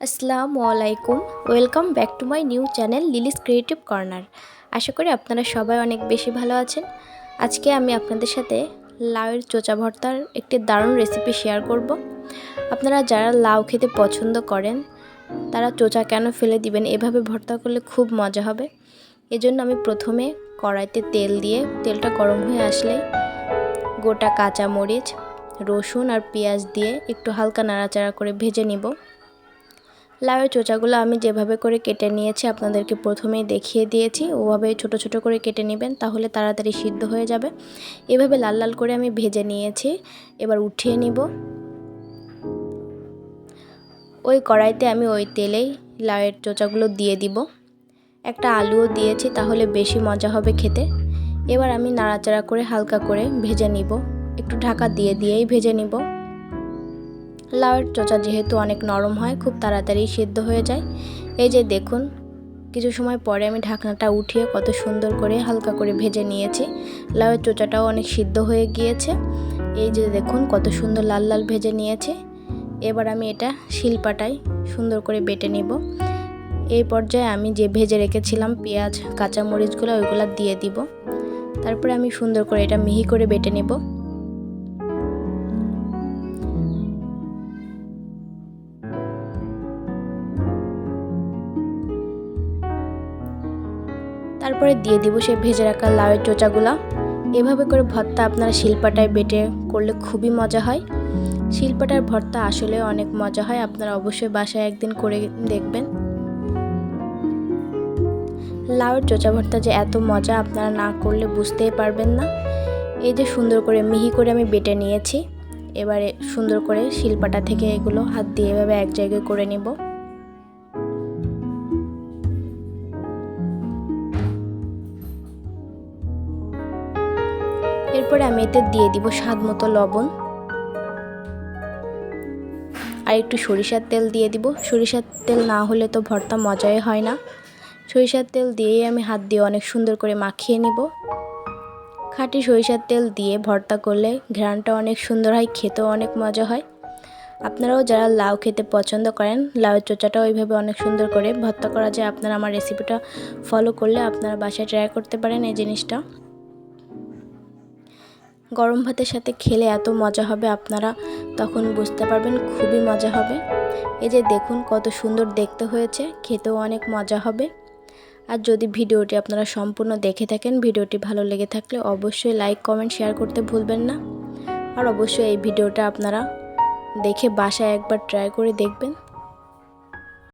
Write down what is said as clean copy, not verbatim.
আসসালামু আলাইকুম। Welcome back to my new channel Lily's creative corner. আশা করি আপনারা সবাই অনেক বেশি ভালো আছেন। আজকে আমি আপনাদের সাথে লাউয়ের চোচা ভর্তার একটি দারুণ রেসিপি শেয়ার করব। আপনারা যারা লাউ খেতে পছন্দ করেন তারা চোচা কেন ফেলে দিবেন, এভাবে ভর্তা করলে খুব মজা হবে। এজন্য আমি প্রথমে কড়াইতে তেল দিয়ে তেলটা গরম হয়ে আসলে গোটা কাঁচা মরিচ, রসুন আর পেঁয়াজ দিয়ে একটু হালকা নাড়াচাড়া করে ভেজে নিব। লাউয়ের চোচাগুলো আমি যেভাবে করে কেটে নিয়েছি আপনাদেরকে প্রথমেই দেখিয়ে দিয়েছি, ওভাবে ছোট ছোট করে কেটে নেবেন, তাহলে তাড়াতাড়ি সিদ্ধ হয়ে যাবে। এভাবে লাল লাল করে আমি ভেজে নিয়েছি। এবার উঠিয়ে নিব। ওই কড়াইতে আমি ওই তেলেই লাউয়ের চোচাগুলো দিয়ে দিব। একটা আলুও দিয়েছি, তাহলে বেশি মজা হবে খেতে। এবার আমি নাড়াচাড়া করে হালকা করে ভেজে নিব, একটু ঢাকা দিয়েই ভেজে নিব। লাউয়ের চোচা যেহেতু অনেক নরম হয়, খুব তাড়াতাড়ি সিদ্ধ হয়ে যায়। এই যে দেখুন, কিছু সময় পরে আমি ঢাকনাটা উঠিয়ে কত সুন্দর করে হালকা করে ভেজে নিয়েছি। লাউয়ের চোচাটাও অনেক সিদ্ধ হয়ে গিয়েছে। এই যে দেখুন কত সুন্দর লাল লাল ভেজে নিয়েছি। এবার আমি এটা শিলপাটায় সুন্দর করে বেটে নিব। এই পর্যায়ে আমি যে ভেজে রেখেছিলাম পেঁয়াজ কাঁচামরিচগুলো, ওইগুলো দিয়ে দিব। তারপরে আমি সুন্দর করে এটা মিহি করে বেটে নেব। তারপরে দিয়ে দিব সেই ভেজে রাখা লাউয়ের চোচাগুলা। এভাবে করে ভর্তা আপনারা শিলপাটায় বেটে করলে খুবই মজা হয়। শিলপাটার ভর্তা আসলে অনেক মজা হয়, আপনারা অবশ্যই বাসায় একদিন করে দেখবেন। লাউয়ের চোচা ভর্তা যে এত মজা আপনারা না করলে বুঝতেই পারবেন না। এই যে সুন্দর করে মিহি করে আমি বেটে নিয়েছি। এবারে সুন্দর করে শিলপাটা থেকে এগুলো হাত দিয়ে এভাবে এক জায়গায় করে নেব। এরপরে আমি এতে দিয়ে দিব স্বাদ মতো লবণ আর একটু সরিষার তেল দিয়ে দিব। সরিষার তেল না হলে তো ভর্তা মজাই হয় না। সরিষার তেল দিয়েই আমি হাত দিয়ে অনেক সুন্দর করে মাখিয়ে নিব। খাঁটি সরিষার তেল দিয়ে ভর্তা করলে ঘ্রাণটা অনেক সুন্দর হয়, খেতেও অনেক মজা হয়। আপনারাও যারা লাউ খেতে পছন্দ করেন, লাউয়ের চোচাটাও ওইভাবে অনেক সুন্দর করে ভর্তা করা যায়। আপনারা আমার রেসিপিটা ফলো করলে আপনারা বাসায় ট্রাই করতে পারেন এই জিনিসটা। গরম ভাতের সাথে খেলে এত মজা হবে, আপনারা তখন বুঝতে পারবেন খুবই মজা হবে। এই যে দেখুন কত সুন্দর দেখতে হয়েছে, খেতেও অনেক মজা হবে। আর যদি ভিডিওটি আপনারা সম্পূর্ণ দেখে থাকেন, ভিডিওটি ভালো লেগে থাকলে অবশ্যই লাইক কমেন্ট শেয়ার করতে ভুলবেন না। আর অবশ্যই এই ভিডিওটা আপনারা দেখে বাসায় একবার ট্রাই করে দেখবেন।